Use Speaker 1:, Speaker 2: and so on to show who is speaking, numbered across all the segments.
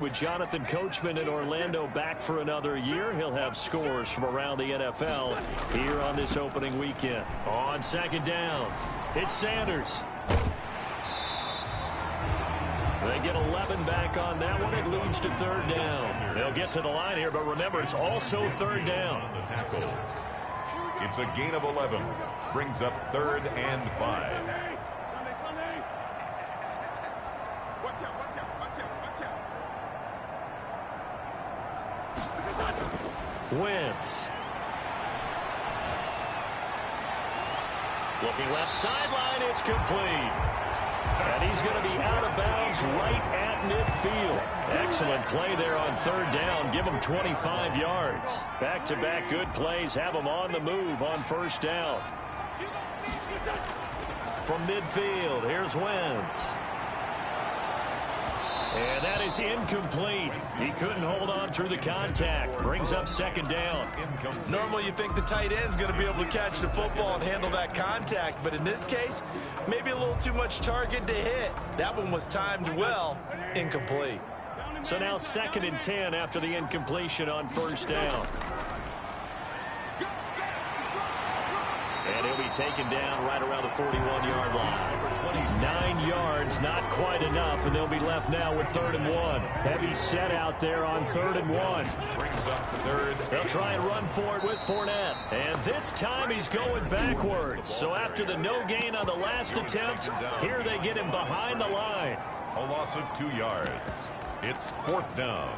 Speaker 1: With Jonathan Coachman in Orlando back for another year, he'll have scores from around the NFL here on this opening weekend. On second down, it's Sanders. They get 11 back on that one. It leads to third down. They'll get to the line here, but remember, it's also third down.
Speaker 2: The tackle. It's a gain of 11. Brings up 3rd and 5.
Speaker 1: Wentz. Looking left sideline, it's complete. And he's going to be out of bounds right at midfield. Excellent play there on third down. Give him 25 yards. Back-to-back good plays have him on the move on first down. From midfield, here's Wentz. And that is incomplete. He couldn't hold on through the contact. Brings up second down.
Speaker 3: Normally you think the tight end's going to be able to catch the football and handle that contact, but in this case, maybe a little too much target to hit. That one was timed well. Incomplete.
Speaker 1: So now 2nd and 10 after the incompletion on first down. And he'll be taken down right around the 41-yard line. 9 yards, not quite enough, and they'll be left now with 3rd and 1. Heavy set out there on 3rd and 1.
Speaker 2: Brings up 3rd.
Speaker 1: They'll try and run for it with Fournette. And this time he's going backwards. So after the no gain on the last attempt, here they get him behind the line.
Speaker 2: A loss of 2 yards. It's 4th down.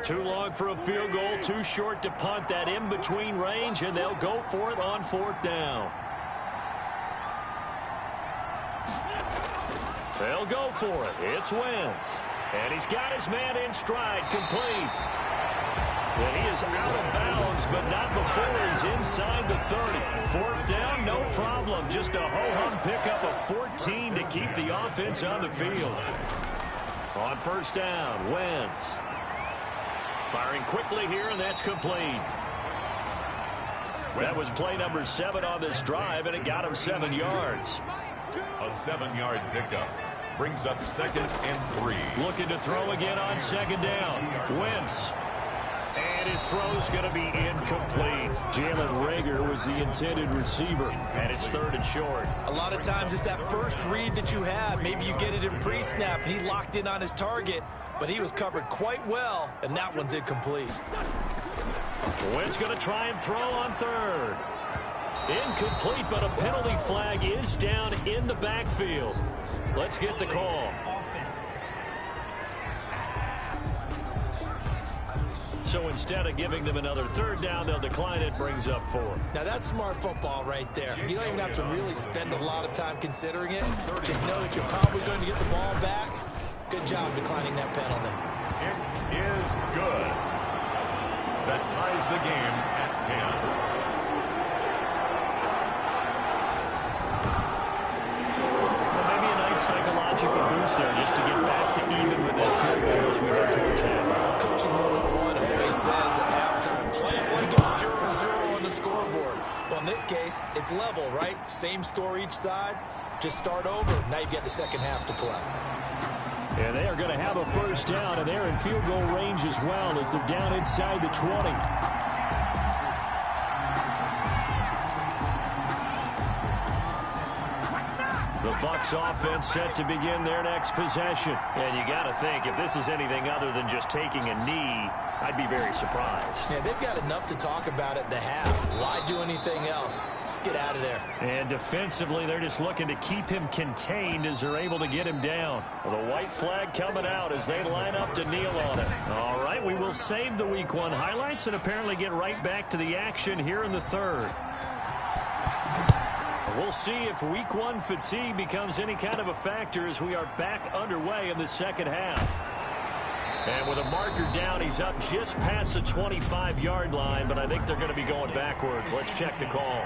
Speaker 1: Too long for a field goal, too short to punt that in-between range, and they'll go for it on 4th down. They'll go for it. It's Wentz. And he's got his man in stride, complete. And he is out of bounds, but not before he's inside the 30. 4th down, no problem. Just a ho-hum pickup of 14 to keep the offense on the field. On first down, Wentz. Firing quickly here, and that's complete. That was play number 7 on this drive, and it got him 7 yards.
Speaker 2: A 7-yard pickup. Brings up 2nd and 3.
Speaker 1: Looking to throw again on second down. Wentz. And his throw's going to be incomplete. Jalen Reagor was the intended receiver, and it's 3rd and short.
Speaker 3: A lot of times it's that first read that you have. Maybe you get it in pre-snap, and he locked in on his target, but he was covered quite well, and that one's incomplete.
Speaker 1: Wentz going to try and throw on 3rd. Incomplete, but a penalty flag is down in the backfield. Let's get the call. So instead of giving them another 3rd down, they'll decline it. Brings up 4.
Speaker 3: Now that's smart football right there. You don't even have to really spend a lot of time considering it. Just know that you're probably going to get the ball back. Good job declining that penalty.
Speaker 2: It is good. That ties the game at 10.
Speaker 1: Psychological boost there just to get back to even with that field goal as we head towards half.
Speaker 3: Coaching 101 always says at halftime, play it like it's 0-0 on the scoreboard. Well, in this case, it's level, right? Same score each side. Just start over. Now you get the second half to play.
Speaker 1: And they are going to have a first down, and they're in field goal range as well as they're down inside the 20. The Bucs offense set to begin their next possession. And you got to think, if this is anything other than just taking a knee, I'd be very surprised.
Speaker 3: Yeah, they've got enough to talk about at the half. Why do anything else? Just get out of there.
Speaker 1: And defensively, they're just looking to keep him contained as they're able to get him down. Well, the white flag coming out as they line up to kneel on it. All right, we will save the Week 1 highlights and apparently get right back to the action here in the 3rd. We'll see if Week 1 fatigue becomes any kind of a factor as we are back underway in the second half. And with a marker down, he's up just past the 25-yard line, but I think they're going to be going backwards. Let's check the call.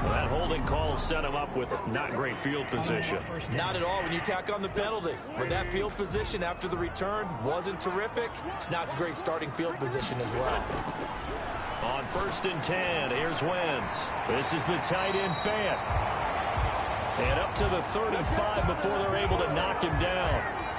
Speaker 1: Well, that holding call set him up with not great field position.
Speaker 3: Not at all when you tack on the penalty. But that field position after the return wasn't terrific. It's not a great starting field position as well.
Speaker 1: On On 1st and 10, here's Wentz. This is the tight end Fant. And up to the 35 before they're able to knock him down.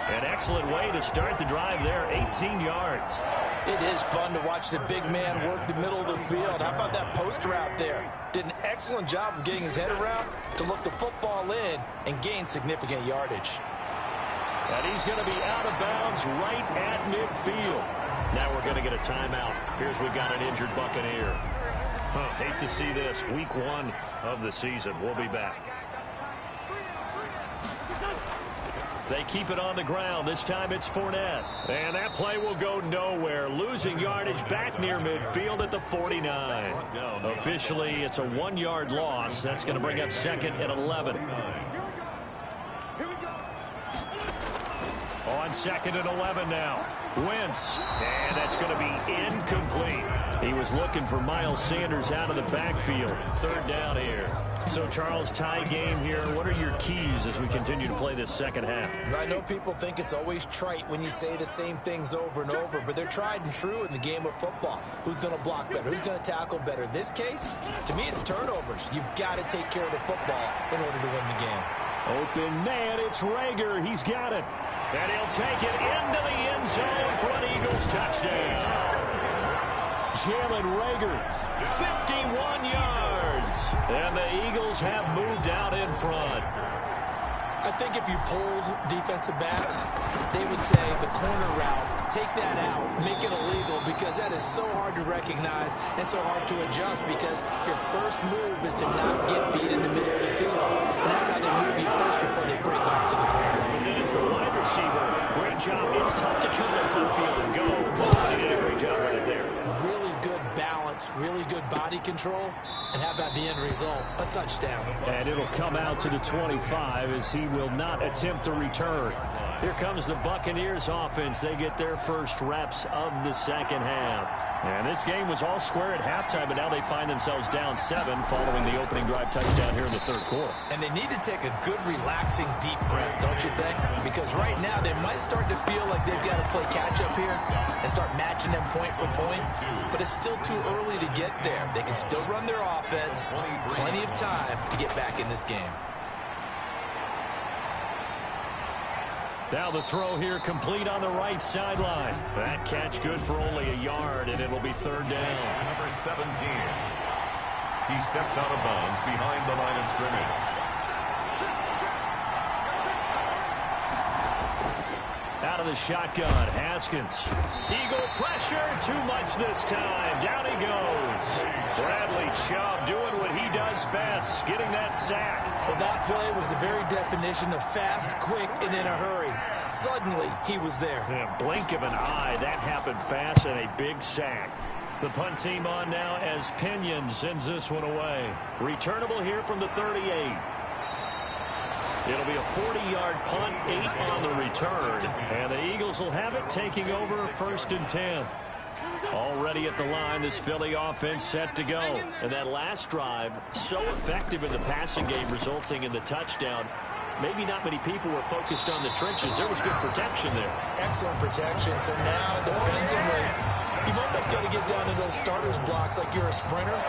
Speaker 1: An excellent way to start the drive there, 18 yards.
Speaker 3: It is fun to watch the big man work the middle of the field. How about that post route there? Did an excellent job of getting his head around to look the football in and gain significant yardage.
Speaker 1: And he's going to be out of bounds right at midfield. Now we're going to get a timeout. Here's we've got an injured Buccaneer. Hate to see this. Week 1 of the season. We'll be back. They keep it on the ground. This time it's Fournette. And that play will go nowhere. Losing yardage back near midfield at the 49. Officially, it's a 1-yard loss. That's going to bring up 2nd and 11. On 2nd and 11 now. Wentz. And that's going to be incomplete. He was looking for Miles Sanders out of the backfield. 3rd down here. So, Charles, tie game here. What are your keys as we continue to play this second half?
Speaker 3: I know people think it's always trite when you say the same things over and over, but they're tried and true in the game of football. Who's going to block better? Who's going to tackle better? In this case, to me, it's turnovers. You've got to take care of the football in order to win the game.
Speaker 1: Open man, it's Rager. He's got it. And he'll take it into the end zone for an Eagles touchdown. Jalen Rager, 51 yards. And the Eagles have moved out in front.
Speaker 3: I think if you polled defensive backs, they would say the corner route, take that out, make it illegal, because that is so hard to recognize and so hard to adjust, because your first move is to not get beat in the middle of the field. And that's how they move you first before they break off to the corner.
Speaker 1: But then as a wide receiver, great job. It's tough to turn those upfield and go. But he did a great job right there.
Speaker 3: Really good balance, really good body control. And how about the end result? A touchdown.
Speaker 1: And it'll come out to the 25 as he will not attempt a return. Here comes the Buccaneers offense. They get their first reps of the second half. And this game was all square at halftime, but now they find themselves down 7 following the opening drive touchdown here in the 3rd quarter.
Speaker 3: And they need to take a good, relaxing, deep breath, don't you think? Because right now they might start to feel like they've got to play catch-up here and start matching them point for point. But it's still too early to get there. They can still run their offense. Plenty of time to get back in this game.
Speaker 1: Now the throw here complete on the right sideline. That catch good for only a yard, and it'll be 3rd down.
Speaker 2: Number 17. He steps out of bounds behind the line of scrimmage.
Speaker 1: Out of the shotgun, Haskins. Eagle pressure, too much this time. Down he goes. Bradley Chubb doing what he does best, getting that sack.
Speaker 3: Well, that play was the very definition of fast, quick, and in a hurry. Suddenly, he was there.
Speaker 1: In a blink of an eye, that happened fast and a big sack. The punt team on now as Pinion sends this one away. Returnable here from the 38. It'll be a 40-yard punt, 8 on the return. And the Eagles will have it, taking over 1st and 10. Already at the line, this Philly offense set to go. And that last drive, so effective in the passing game, resulting in the touchdown. Maybe not many people were focused on the trenches. There was good protection there.
Speaker 3: Excellent protection. So now, defensively, you've almost got to get down to those starters blocks like you're a sprinter.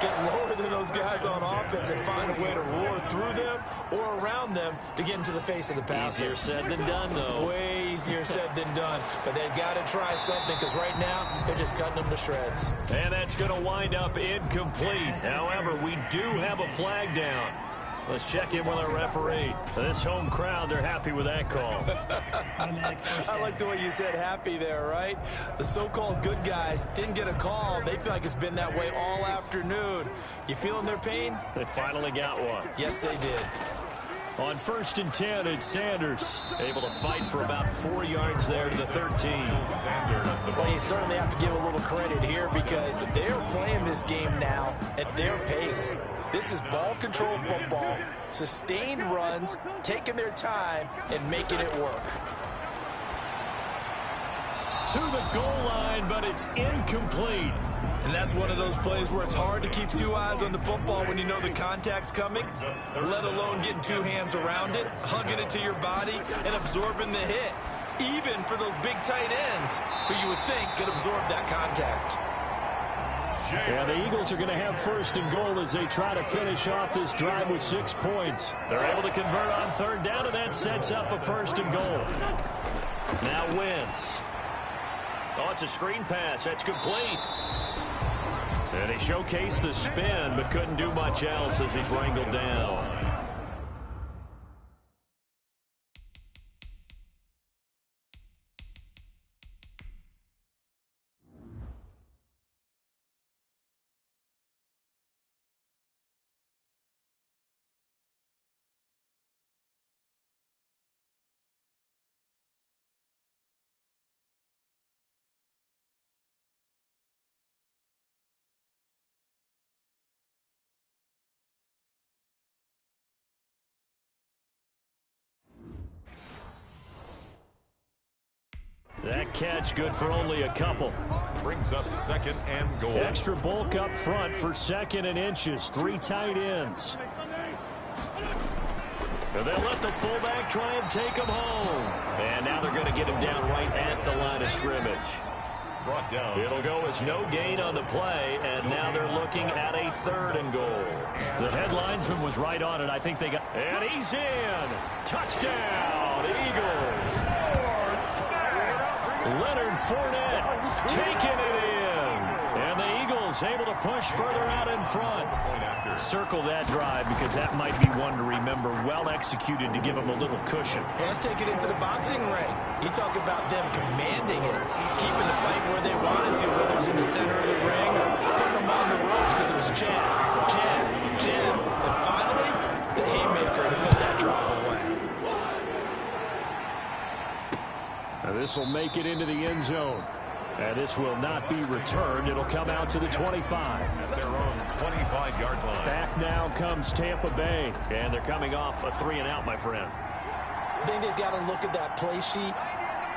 Speaker 3: Get lower than those guys on offense and find a way to roar through them or around them to get into the face of the passer.
Speaker 1: Easier said than done, though.
Speaker 3: Way easier said than done. But they've got to try something, because right now they're just cutting them to shreds.
Speaker 1: And that's going to wind up incomplete. However, we do have a flag down. Let's check in with our referee. This home crowd, they're happy with that call.
Speaker 3: I like the way you said happy there, right? The so-called good guys didn't get a call. They feel like it's been that way all afternoon. You feeling their pain?
Speaker 1: They finally got one.
Speaker 3: Yes, they did.
Speaker 1: On 1st and 10, it's Sanders. Able to fight for about 4 yards there to the 13.
Speaker 3: Well, you certainly have to give a little credit here, because they're playing this game now at their pace. This is ball control football, sustained runs, taking their time, and making it work.
Speaker 1: To the goal line, but it's incomplete.
Speaker 3: And that's one of those plays where it's hard to keep 2 eyes on the football when you know the contact's coming, let alone getting 2 hands around it, hugging it to your body, and absorbing the hit. Even for those big tight ends, who you would think could absorb that contact.
Speaker 1: And the Eagles are going to have first and goal as they try to finish off this drive with 6 points. They're able to convert on third down, and that sets up a first and goal. Now Wentz. Oh, it's a screen pass. That's complete. And he showcased the spin, but couldn't do much else as he's wrangled down. That catch good for only a couple.
Speaker 2: Brings up second and goal.
Speaker 1: Extra bulk up front for second and inches. 3 tight ends. And they'll let the fullback try and take him home. And now they're going to get him down right at the line of scrimmage.
Speaker 2: Brought down.
Speaker 1: It'll go as no gain on the play, and now they're looking at a third and goal. The headlinesman was right on it. I think they got... And he's in. Touchdown, Eagles. Leonard Fournette taking it in. And the Eagles able to push further out in front. Circle that drive because that might be one to remember. Well executed to give them a little cushion.
Speaker 3: Well, let's take it into the boxing ring. You talk about them commanding it, keeping the fight where they wanted to, whether it's in the center of the ring or putting them on the ropes because it was jab, jab, jab. And finally, the haymaker to put that drive away.
Speaker 1: Now this will make it into the end zone. And this will not be returned. It'll come out to the 25.
Speaker 2: At their own 25-yard line.
Speaker 1: Back now comes Tampa Bay. And they're coming off a 3-and-out, my friend.
Speaker 3: I think they've got to look at that play sheet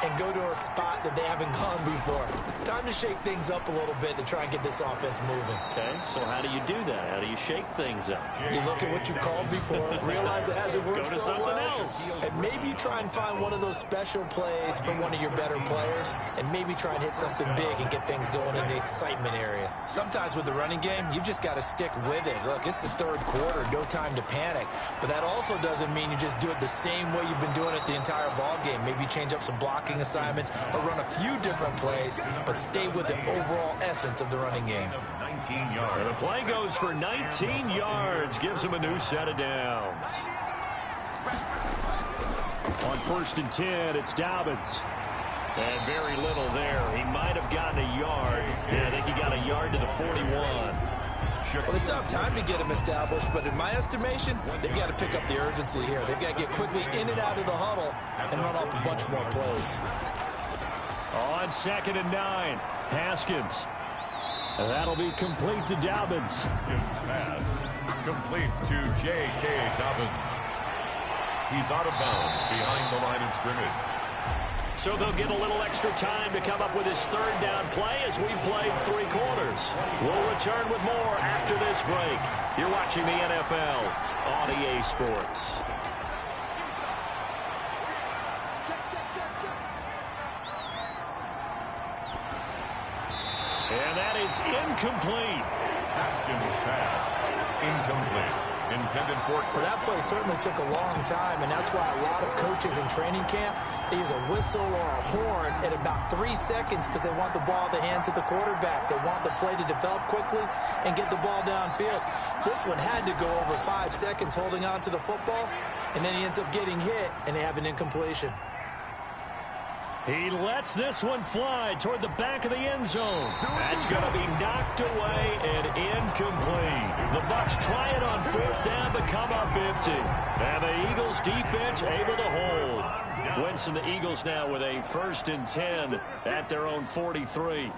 Speaker 3: and go to a spot that they haven't gone before. Time to shake things up a little bit to try and get this offense moving.
Speaker 1: Okay, so how do you do that? How do you shake things up?
Speaker 3: You look at what you've called before, realize it hasn't worked
Speaker 1: Go to
Speaker 3: so
Speaker 1: something
Speaker 3: well,
Speaker 1: else.
Speaker 3: and maybe try and find one of those special plays from one of your better players, and maybe try and hit something big and get things going in the excitement area. Sometimes with the running game, you've just got to stick with it. Look, it's the third quarter, no time to panic, but that also doesn't mean you just do it the same way you've been doing it the entire ball game. Maybe change up some blocking assignments or run a few different plays, but stay with the overall essence of the running game.
Speaker 2: 19 yards.
Speaker 1: And the play goes for 19 yards. Gives him a new set of downs. On 1st and 10, it's Dobbins. And very little there. He might have gotten a yard. Yeah, I think he got a yard to the 41.
Speaker 3: Well, they still have time to get him established, but in my estimation, they've got to pick up the urgency here. They've got to get quickly in and out of the huddle and run off a bunch more plays.
Speaker 1: On 2nd and 9, Haskins. And that'll be complete to Dobbins.
Speaker 2: Haskins pass complete to J.K. Dobbins. He's out of bounds behind the line of scrimmage.
Speaker 1: So they'll get a little extra time to come up with his third down play as we played 3 quarters. We'll return with more after this break. You're watching the NFL on EA Sports. And that is incomplete.
Speaker 2: Haskins pass incomplete. Intended for...
Speaker 3: Well, that play certainly took a long time, and that's why a lot of coaches in training camp, they use a whistle or a horn at about 3 seconds because they want the ball in the hands of the quarterback. They want the play to develop quickly and get the ball downfield. This one had to go over 5 seconds holding on to the football, and then he ends up getting hit, and they have an incompletion.
Speaker 1: He lets this one fly toward the back of the end zone. That's going to be knocked away and incomplete. The Bucs try it on 4th down but come up empty. And the Eagles defense able to hold. Wentz and the Eagles now with a 1st and 10 at their own 43.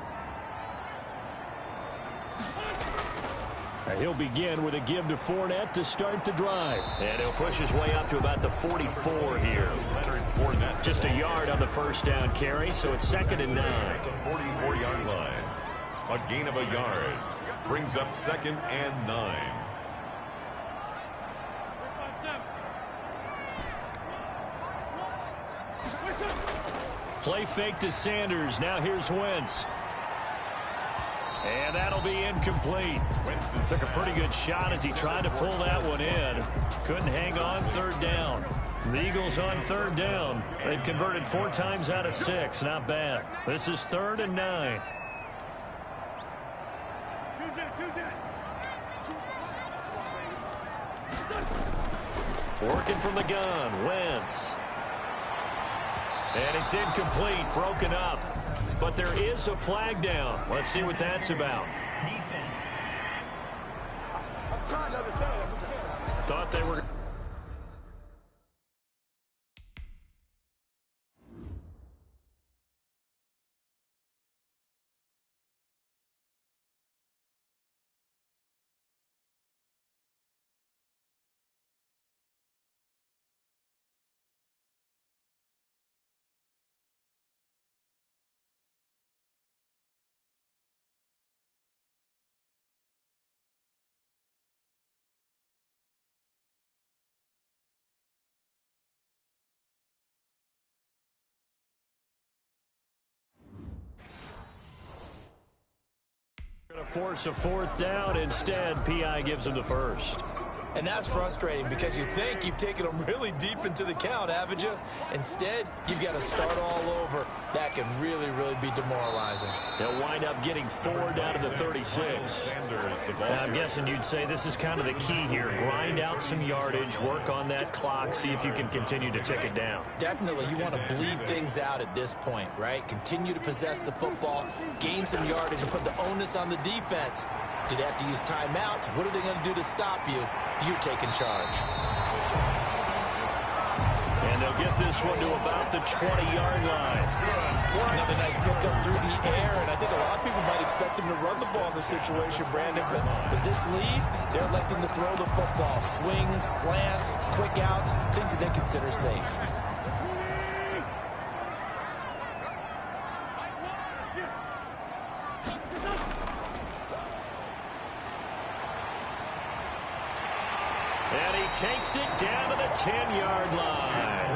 Speaker 1: He'll begin with a give to Fournette to start the drive. And he'll push his way up to about the 44 here. Just a yard on the 1st down carry, so it's 2nd and 9.
Speaker 2: The 44-yard line. A gain of a yard. Brings up 2nd and 9.
Speaker 1: Play fake to Sanders. Now here's Wentz. And that'll be incomplete. Took a pretty good shot as he tried to pull that one in. Couldn't hang on third down. The Eagles on third down. They've converted 4 times out of 6. Not bad. This is 3rd and 9. Working from the gun, Wentz. And it's incomplete, broken up. But there is a flag down. Let's see what that's about.
Speaker 4: Defense.
Speaker 1: Thought they were... Going to force a 4th down. Instead, P.I. gives him the first.
Speaker 3: And that's frustrating because you think you've taken them really deep into the count, haven't you? Instead, you've got to start all over. That can really, really be demoralizing.
Speaker 1: They'll wind up getting 4 down to the 36. Now, I'm guessing you'd say this is kind of the key here. Grind out some yardage, work on that clock, see if you can continue to tick it down.
Speaker 3: Definitely, you want to bleed things out at this point, right? Continue to possess the football, gain some yardage, and put the onus on the defense. Do they have to use timeouts? What are they going to do to stop you? You're taking charge.
Speaker 1: And they'll get this one to about the 20-yard line.
Speaker 3: Another nice pickup through the air, and I think a lot of people might expect them to run the ball in this situation, Brandon, but with this lead, they're electing to throw the football. Swings, slants, quick outs, things that they consider safe.
Speaker 1: And he takes it down to the 10-yard line.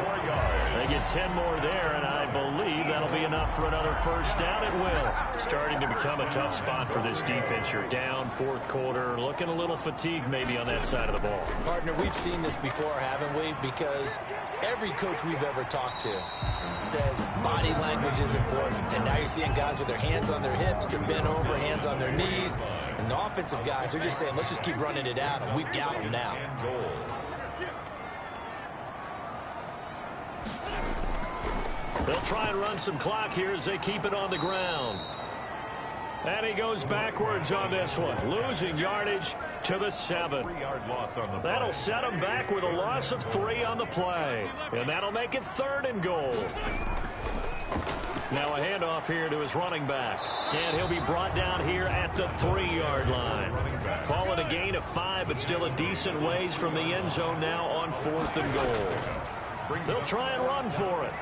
Speaker 1: They get 10 more there, and I believe that'll be enough for another first down. It will. Starting to become a tough spot for this defense. You're down 4th quarter, looking a little fatigued maybe on that side of the ball.
Speaker 3: Partner, we've seen this before, haven't we? Because every coach we've ever talked to says body language is important. And now you're seeing guys with their hands on their hips, they're bent over, hands on their knees. And the offensive guys, they're just saying, let's just keep running it out, and we've got them now.
Speaker 1: They'll try and run some clock here as they keep it on the ground. And he goes backwards on this one, losing yardage to the 7. That'll set him back with a loss of 3 on the play. And that'll make it 3rd and goal. Now a handoff here to his running back. And he'll be brought down here at the 3-yard line. Call it a gain of 5, but still a decent ways from the end zone now on 4th and goal. They'll try and run for it.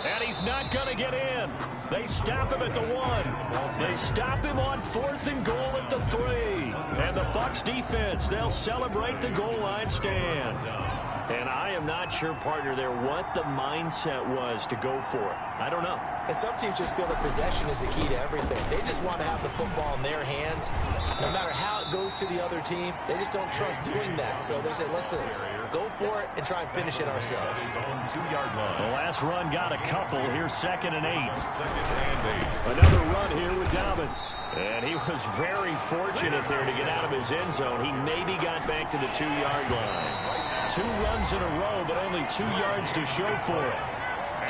Speaker 1: And he's not going to get in. They stop him at the 1. They stop him on 4th and goal at the 3. And the Bucs defense, they'll celebrate the goal line stand. And I am not sure, partner, there what the mindset was to go for it. I don't know.
Speaker 3: And some teams just feel that possession is the key to everything. They just want to have the football in their hands. No matter how it goes to the other team, they just don't trust doing that. So they say, listen, go for it and try and finish it ourselves.
Speaker 1: The last run got a couple. Here's 2nd and 8. Another run here with Dobbins. And he was very fortunate there to get out of his end zone. He maybe got back to the 2-yard line. 2 runs in a row, but only 2 yards to show for it.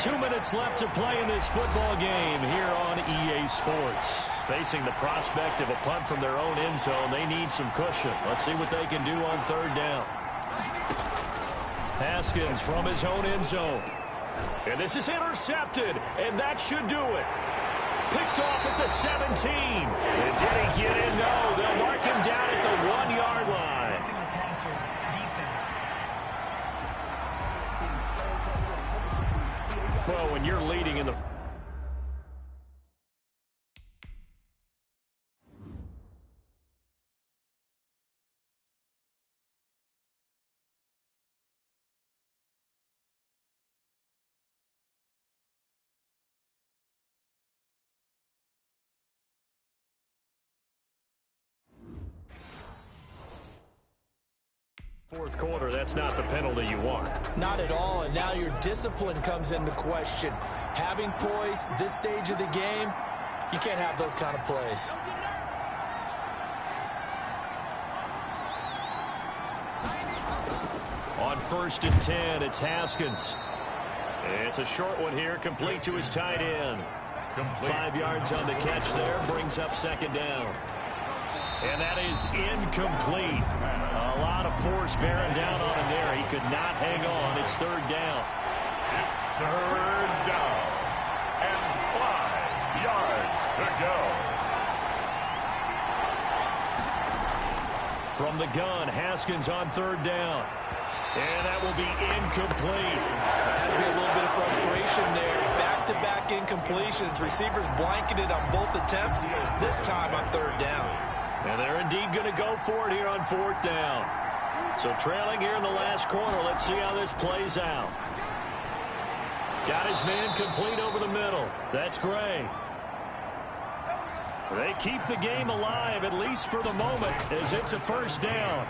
Speaker 1: 2 minutes left to play in this football game here on EA Sports. Facing the prospect of a punt from their own end zone, they need some cushion. Let's see what they can do on 3rd down. Haskins from his own end zone. And this is intercepted, and that should do it. Picked off at the 17. And did he get in? No, they'll mark him down at the 1-yard line. Well, when you're leading in the Fourth quarter, that's not the penalty you want.
Speaker 3: Not at all, and now your discipline comes into question. Having poise this stage of the game, you can't have those kind of plays.
Speaker 1: On 1st and 10, it's Haskins. It's a short one here, complete to his tight end. 5 yards on the catch there, brings up 2nd down. And that is incomplete. A lot of force bearing down on him there. He could not hang on. It's 3rd down.
Speaker 2: It's 3rd down. And 5 yards to go.
Speaker 1: From the gun, Haskins on 3rd down. And that will be incomplete.
Speaker 3: Has to be a little bit of frustration there. Back-to-back incompletions. Receivers blanketed on both attempts. This time on 3rd down.
Speaker 1: And they're indeed going to go for it here on 4th down. So trailing here in the last quarter. Let's see how this plays out. Got his man complete over the middle. That's Gray. They keep the game alive, at least for the moment, as it's a 1st down.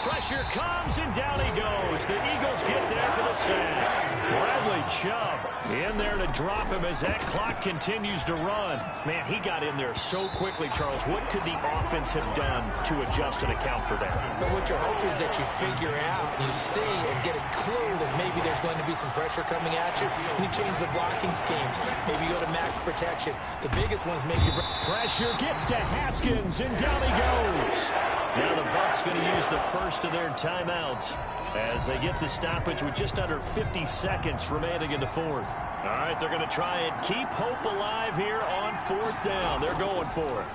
Speaker 1: Pressure comes, and down he goes. The Eagles get there for the sack. Bradley Chubb in there to drop him as that clock continues to run. Man, he got in there so quickly, Charles. What could the offense have done to adjust and account for that?
Speaker 3: But what you're hoping is that you figure out, and you see and get a clue that maybe there's going to be some pressure coming at you, and you change the blocking schemes. Maybe you go to max protection. The biggest one is maybe...
Speaker 1: Pressure gets to Haskins, and down he goes. Now the Bucs going to use the first of their timeouts as they get the stoppage with just under 50 seconds remaining in the 4th. All right, they're going to try and keep hope alive here on 4th down. They're going for it.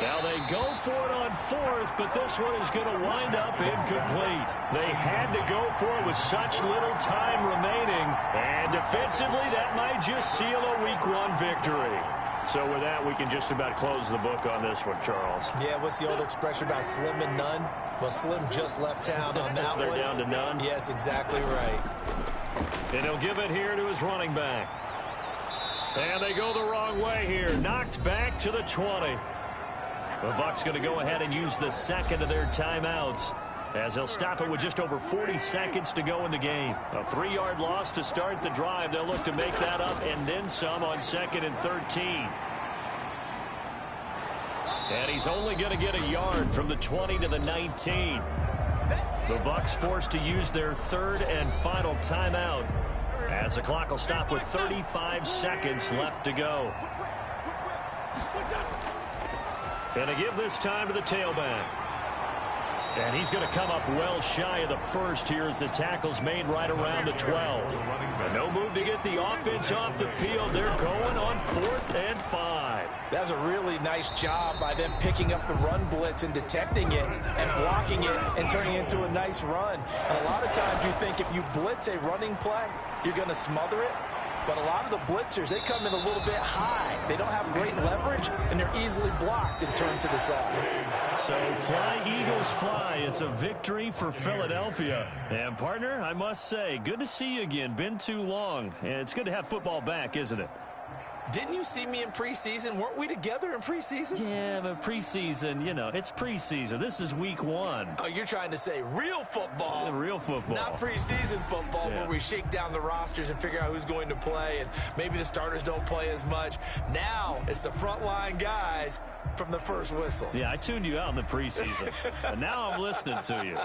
Speaker 1: Now they go for it on 4th, but this one is going to wind up incomplete. They had to go for it with such little time remaining, and defensively that might just seal a Week 1 victory. So with that, we can just about close the book on this one, Charles.
Speaker 3: Yeah, what's the old expression about slim and none? Well, Slim just left town on that
Speaker 1: They're
Speaker 3: one.
Speaker 1: down to none?
Speaker 3: Yes, exactly right.
Speaker 1: And he'll give it here to his running back. And they go the wrong way here. Knocked back to the 20. The Bucs going to go ahead and use the second of their timeouts, as they'll stop it with just over 40 seconds to go in the game. A 3-yard loss to start the drive. They'll look to make that up and then some on 2nd and 13. And he's only going to get a yard from the 20 to the 19. The Bucs forced to use their 3rd and final timeout, as the clock will stop with 35 seconds left to go. Going to give this time to the tailback. And he's going to come up well shy of the 1st here as the tackle's made right around the 12. And no move to get the offense off the field. They're going on 4th and 5.
Speaker 3: That was a really nice job by them picking up the run blitz and detecting it and blocking it and turning it into a nice run. And a lot of times you think if you blitz a running play, you're going to smother it. But a lot of the blitzers, they come in a little bit high. They don't have great leverage, and they're easily blocked and turned to the side.
Speaker 1: So fly, Eagles, fly. It's a victory for Philadelphia. And, partner, I must say, good to see you again. Been too long. And it's good to have football back, isn't it?
Speaker 3: Didn't you see me in preseason? Weren't we together in preseason?
Speaker 1: Yeah, but preseason, you know, it's preseason. This is Week 1.
Speaker 3: Oh, you're trying to say real football.
Speaker 1: Yeah, real football.
Speaker 3: Not preseason football, where we shake down the rosters and figure out who's going to play, and maybe the starters don't play as much. Now it's the frontline guys from the first whistle.
Speaker 1: Yeah, I tuned you out in the preseason. And now I'm listening to you.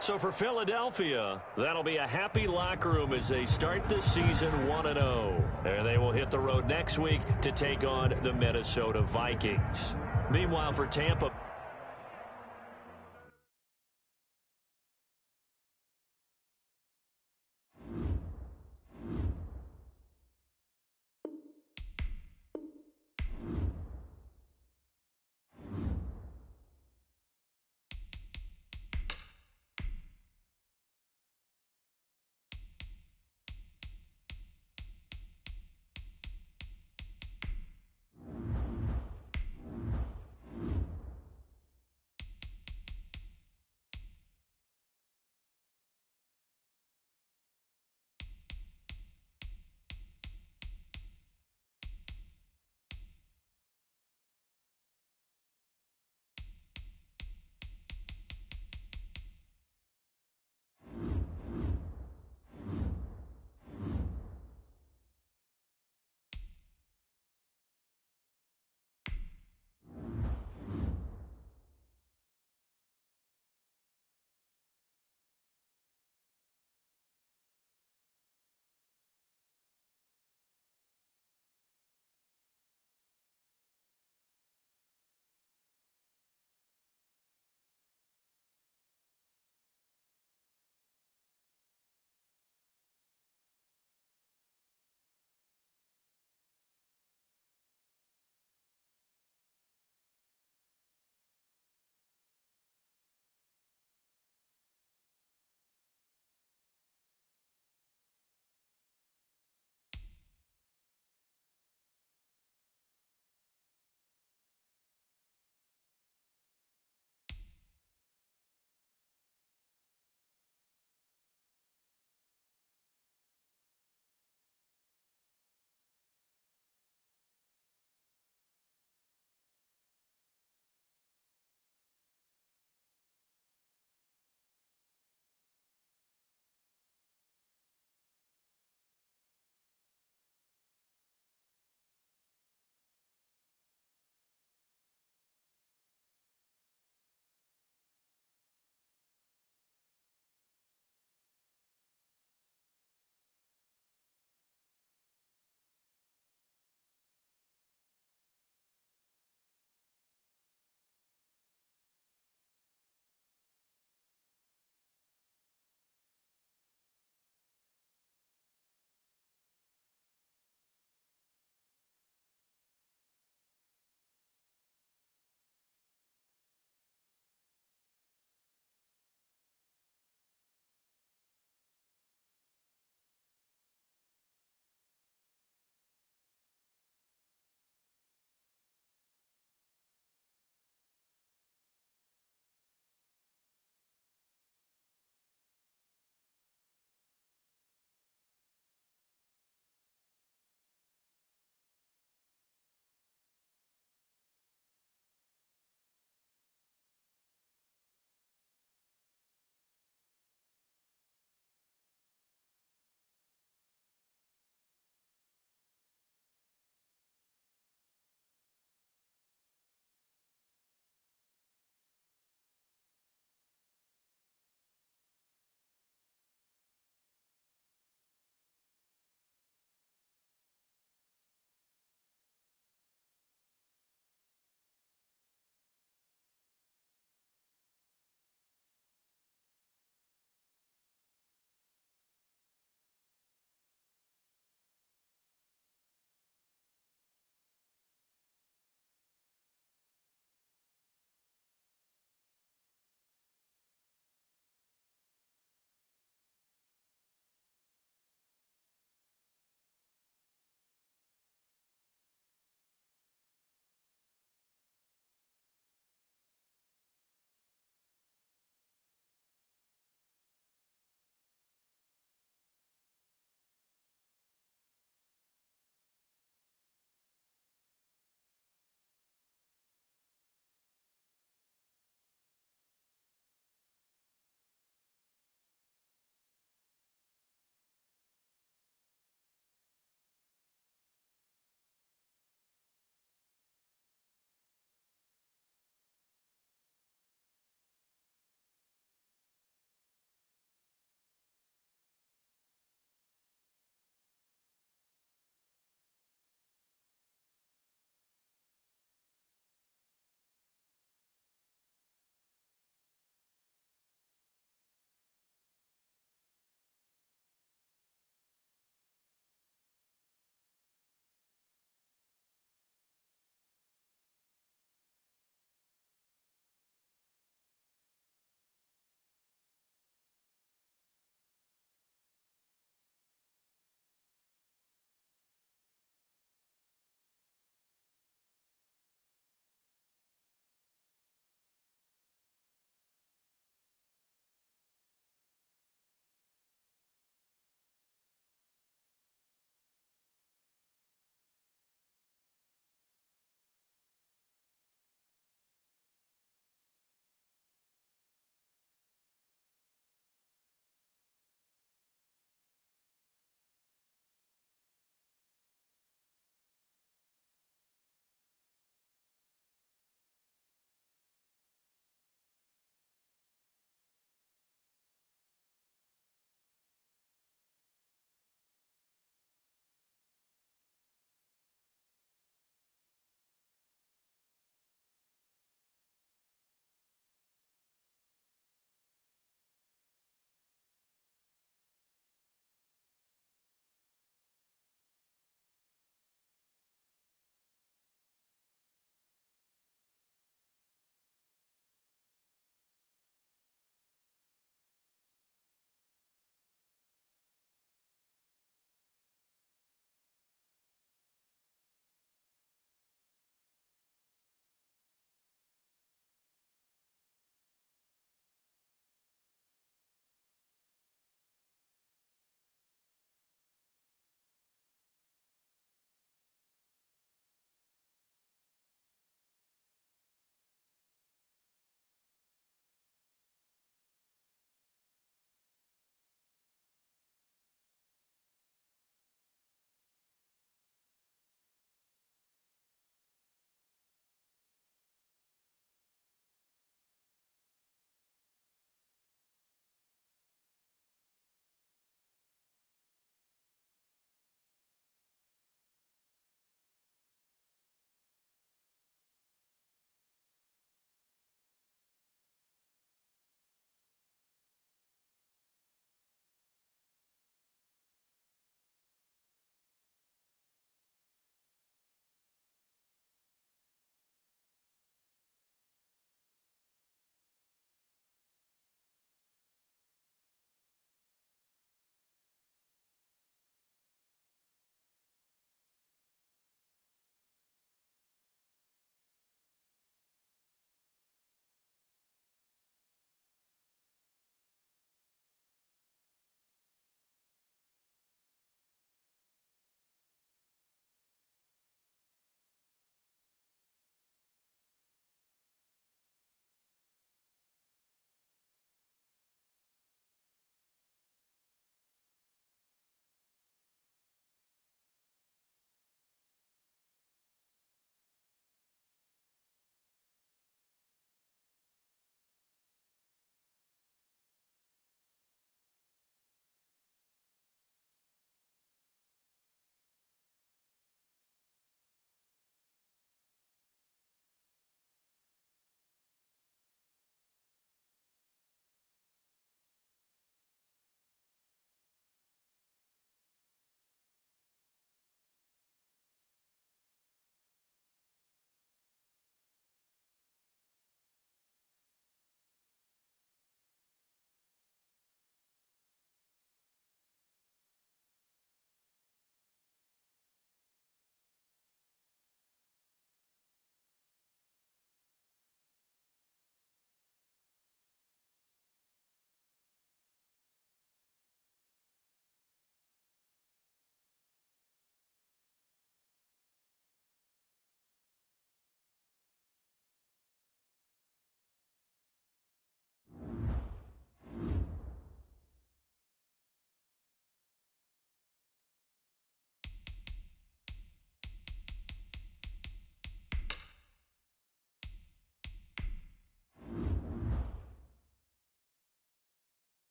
Speaker 1: So for Philadelphia, that'll be a happy locker room as they start the season 1-0. And they will hit the road next week to take on the Minnesota Vikings. Meanwhile, for Tampa...